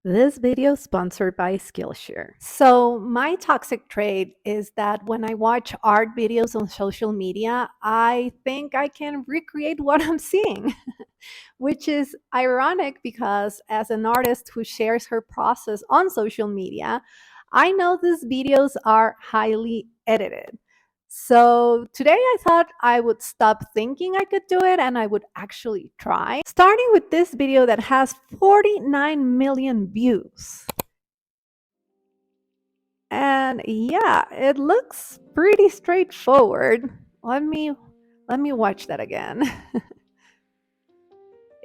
This video is sponsored by Skillshare. So, my toxic trait is that when I watch art videos on social media, I think I can recreate what I'm seeing, which is ironic because as an artist who shares her process on social media, I know these videos are highly edited. So today I thought I would stop thinking I could do it and I would actually try. Starting with this video that has 49 million views. And yeah, it looks pretty straightforward. Let me watch that again.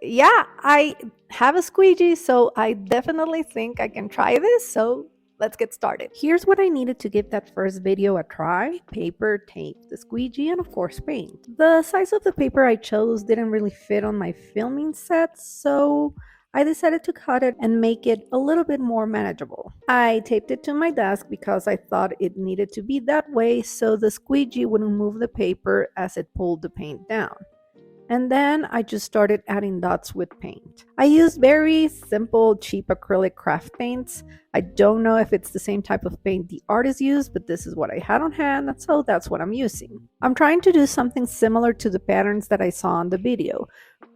Yeah, I have a squeegee, so I definitely think I can try this. So let's get started. Here's what I needed to give that first video a try: paper, tape, the squeegee, and of course paint. The size of the paper I chose didn't really fit on my filming set, so I decided to cut it and make it a little bit more manageable. I taped it to my desk because I thought it needed to be that way so the squeegee wouldn't move the paper as it pulled the paint down. And then I just started adding dots with paint. I used very simple, cheap acrylic craft paints. I don't know if it's the same type of paint the artist used, but this is what I had on hand, so that's what I'm using. I'm trying to do something similar to the patterns that I saw in the video,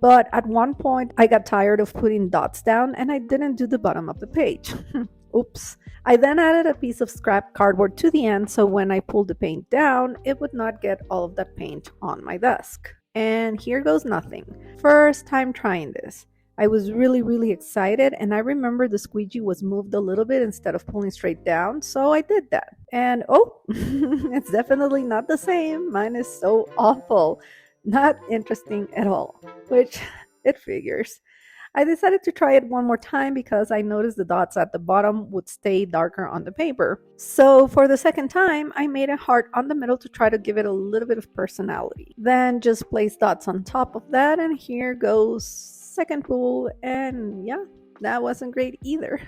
but at one point I got tired of putting dots down and I didn't do the bottom of the page. Oops. I then added a piece of scrap cardboard to the end so when I pulled the paint down, it would not get all of that paint on my desk. And here goes nothing. First time trying this. I was really excited, and I remember the squeegee was moved a little bit instead of pulling straight down, so I did that. And oh, it's definitely not the same. Mine is so awful. Not interesting at all, which it figures. I decided to try it one more time because I noticed the dots at the bottom would stay darker on the paper. So for the second time, I made a heart on the middle to try to give it a little bit of personality. Then just place dots on top of that, and here goes second pull, and yeah, that wasn't great either.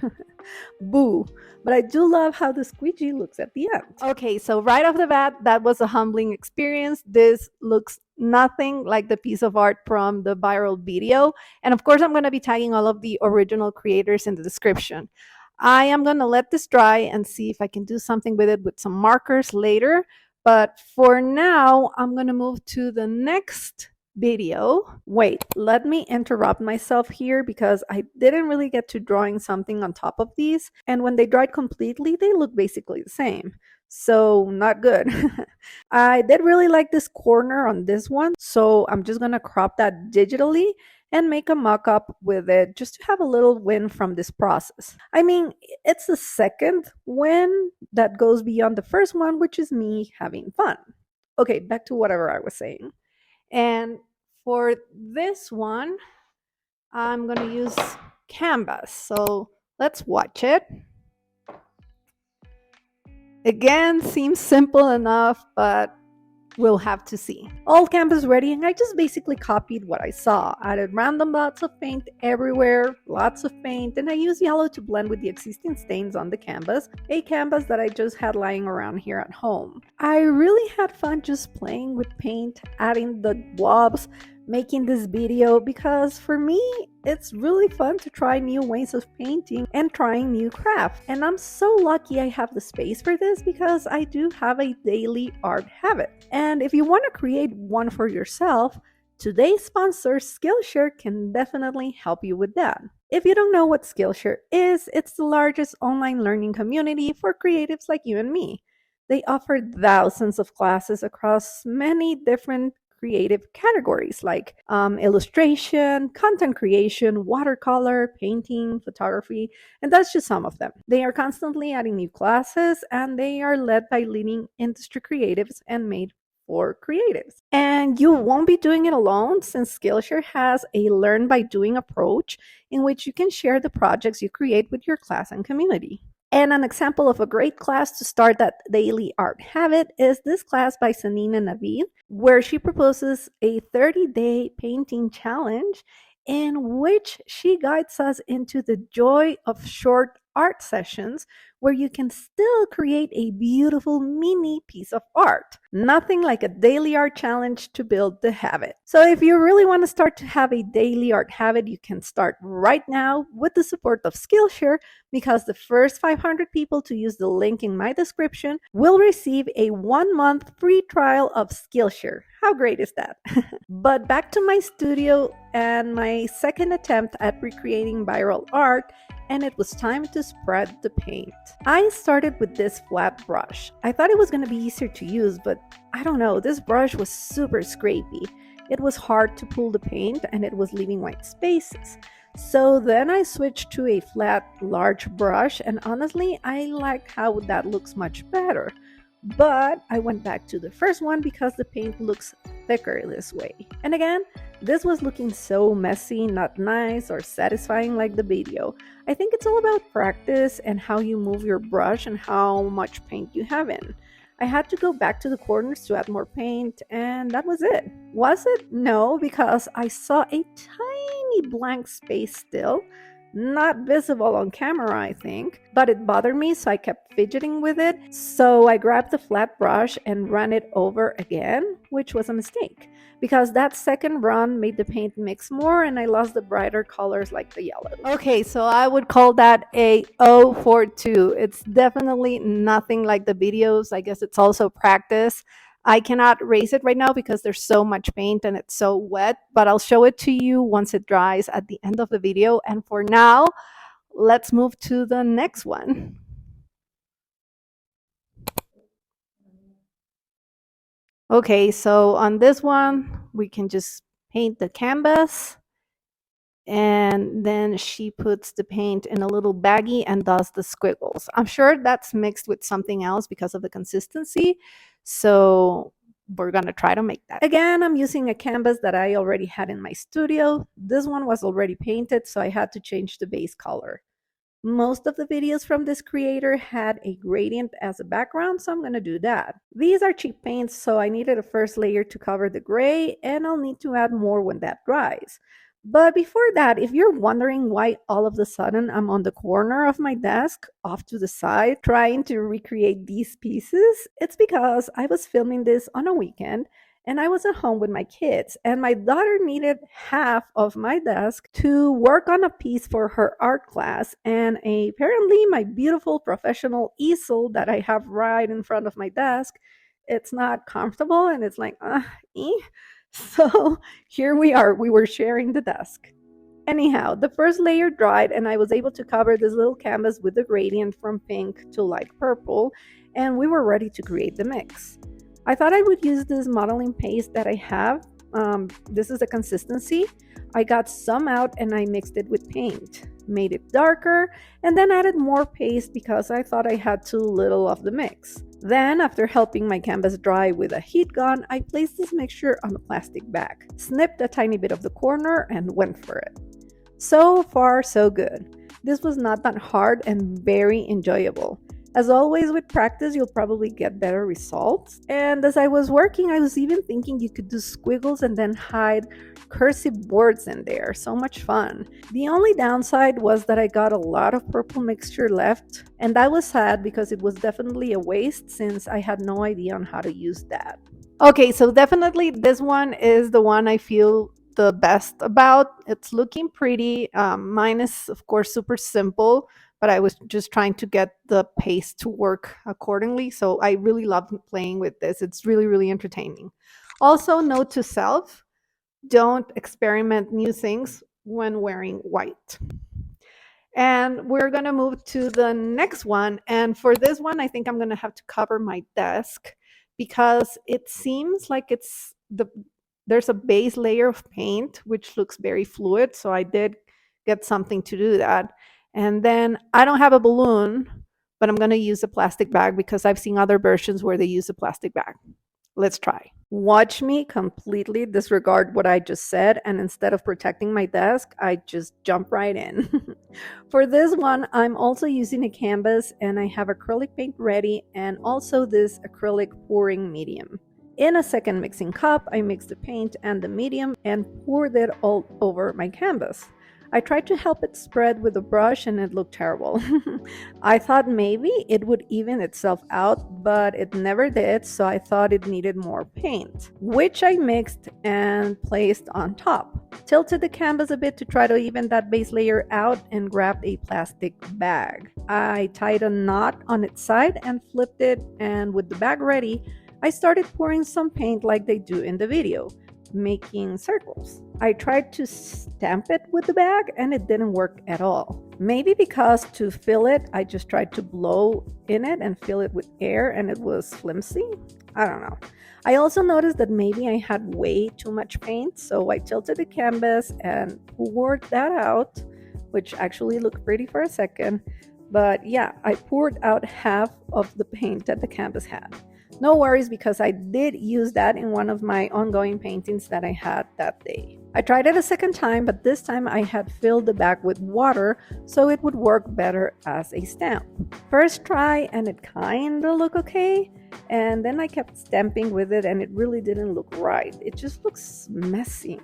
Boo. But I do love how the squeegee looks at the end. Okay, so right off the bat, that was a humbling experience. This looks nothing like the piece of art from the viral video. And of course, I'm going to be tagging all of the original creators in the description. I am going to let this dry and see if I can do something with it with some markers later. But for now, I'm going to move to the next video. Wait, let me interrupt myself here because I didn't really get to drawing something on top of these. And when they dried completely, they look basically the same. So not good. I did really like this corner on this one. So I'm just going to crop that digitally and make a mock-up with it just to have a little win from this process. I mean, it's the second win that goes beyond the first one, which is me having fun. Okay, back to whatever I was saying. And for this one, I'm going to use Canvas. So let's watch it. Again, seems simple enough, but we'll have to see. All canvas ready, and I just basically copied what I saw. Added random dots of paint everywhere, lots of paint, and I used yellow to blend with the existing stains on the canvas, a canvas that I just had lying around here at home. I really had fun just playing with paint, adding the blobs, making this video because for me, it's really fun to try new ways of painting and trying new crafts. And I'm so lucky I have the space for this because I do have a daily art habit. And if you want to create one for yourself, today's sponsor, Skillshare, can definitely help you with that. If you don't know what Skillshare is, it's the largest online learning community for creatives like you and me. They offer thousands of classes across many different creative categories like illustration, content creation, watercolor, painting, photography, and that's just some of them. They are constantly adding new classes and they are led by leading industry creatives and made for creatives. And you won't be doing it alone since Skillshare has a learn by doing approach in which you can share the projects you create with your class and community. And an example of a great class to start that daily art habit is this class by Sanina Navid, where she proposes a 30-day painting challenge in which she guides us into the joy of short art sessions where you can still create a beautiful mini piece of art. Nothing like a daily art challenge to build the habit. So if you really want to start to have a daily art habit, you can start right now with the support of Skillshare, because the first 500 people to use the link in my description will receive a 1-month free trial of Skillshare. How great is that? But back to my studio and my second attempt at recreating viral art, and it was time to spread the paint. I started with this flat brush. I thought it was going to be easier to use, but I don't know, this brush was super scrapey. It was hard to pull the paint and it was leaving white spaces. So then I switched to a flat, large brush, and honestly, I like how that looks much better. But I went back to the first one because the paint looks thicker this way. And again, this was looking so messy, not nice or satisfying like the video. I think it's all about practice and how you move your brush and how much paint you have in. I had to go back to the corners to add more paint, and that was it. Was it? No, because I saw a tiny blank space still. Not visible on camera, I think, but it bothered me, so I kept fidgeting with it. So I grabbed the flat brush and ran it over again, which was a mistake, because that second run made the paint mix more and I lost the brighter colors like the yellow. Okay, so I would call that a 0 for 2. It's definitely nothing like the videos. I guess it's also practice. I cannot raise it right now because there's so much paint and it's so wet, but I'll show it to you once it dries at the end of the video. And for now, let's move to the next one. Okay, so on this one, we can just paint the canvas, and then she puts the paint in a little baggie and does the squiggles. I'm sure that's mixed with something else because of the consistency. So we're gonna try to make that. Again, I'm using a canvas that I already had in my studio. This one was already painted, so I had to change the base color. Most of the videos from this creator had a gradient as a background, so I'm going to do that. These are cheap paints, so I needed a first layer to cover the gray, and I'll need to add more when that dries. But before that, if you're wondering why all of a sudden I'm on the corner of my desk, off to the side, trying to recreate these pieces, it's because I was filming this on a weekend and I was at home with my kids, and my daughter needed half of my desk to work on a piece for her art class, and apparently my beautiful professional easel that I have right in front of my desk, it's not comfortable, and it's like, so here we are, we were sharing the desk. Anyhow, the first layer dried and I was able to cover this little canvas with the gradient from pink to light purple, and we were ready to create the mix. I thought I would use this modeling paste that I have. This is the consistency. I got some out and I mixed it with paint, made it darker, and then added more paste because I thought I had too little of the mix. Then, after helping my canvas dry with a heat gun, I placed this mixture on a plastic bag, snipped a tiny bit of the corner, and went for it. So far, so good. This was not that hard and very enjoyable. As always with practice, you'll probably get better results. And as I was working, I was even thinking you could do squiggles and then hide cursive words in there. So much fun. The only downside was that I got a lot of purple mixture left, and I was sad because it was definitely a waste since I had no idea on how to use that. Okay, so definitely this one is the one I feel the best about. It's looking pretty. Mine is, of course, super simple, but I was just trying to get the pace to work accordingly. So I really love playing with this. It's really, really entertaining. Also, note to self, don't experiment new things when wearing white. And we're going to move to the next one. And for this one, I think I'm going to have to cover my desk because it seems like there's a base layer of paint, which looks very fluid. So I did get something to do that. And then I don't have a balloon, but I'm going to use a plastic bag because I've seen other versions where they use a plastic bag. Let's try. Watch me completely disregard what I just said, and instead of protecting my desk, I just jump right in. For this one, I'm also using a canvas, and I have acrylic paint ready and also this acrylic pouring medium. In a second mixing cup, I mixed the paint and the medium and poured it all over my canvas. I tried to help it spread with a brush and it looked terrible. I thought maybe it would even itself out, but it never did, so I thought it needed more paint, which I mixed and placed on top. Tilted the canvas a bit to try to even that base layer out and grabbed a plastic bag. I tied a knot on its side and flipped it, and with the bag ready, I started pouring some paint like they do in the video, making circles. I tried to stamp it with the bag and it didn't work at all. Maybe because to fill it, I just tried to blow in it and fill it with air and it was flimsy. I don't know. I also noticed that maybe I had way too much paint, so I tilted the canvas and poured that out, which actually looked pretty for a second. But yeah, I poured out half of the paint that the canvas had. No worries, because I did use that in one of my ongoing paintings that I had that day. I tried it a second time, but this time I had filled the bag with water so it would work better as a stamp. First try and it kinda looked okay, and then I kept stamping with it and it really didn't look right. It just looks messy.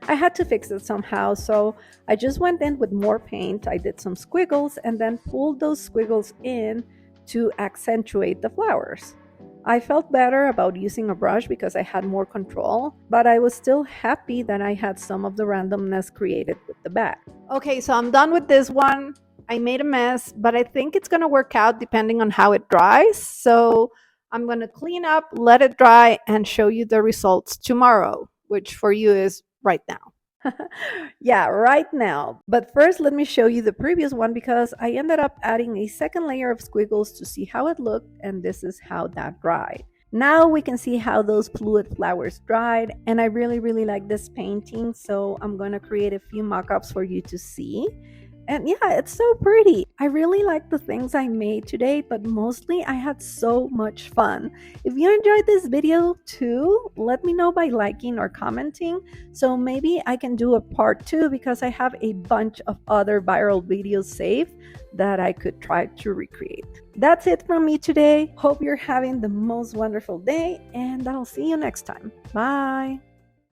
I had to fix it somehow, so I just went in with more paint. I did some squiggles and then pulled those squiggles in to accentuate the flowers. I felt better about using a brush because I had more control, but I was still happy that I had some of the randomness created with the bag. Okay, so I'm done with this one. I made a mess, but I think it's gonna work out depending on how it dries. So I'm gonna clean up, let it dry, and show you the results tomorrow, which for you is right now. Yeah, right now. But first, let me show you the previous one because I ended up adding a second layer of squiggles to see how it looked, and this is how that dried. Now we can see how those fluid flowers dried, and I really like this painting, so I'm going to create a few mock-ups for you to see. And yeah, it's so pretty. I really like the things I made today, but mostly I had so much fun. If you enjoyed this video too, let me know by liking or commenting, so maybe I can do a part 2 because I have a bunch of other viral videos saved that I could try to recreate. That's it from me today. Hope you're having the most wonderful day, and I'll see you next time. Bye!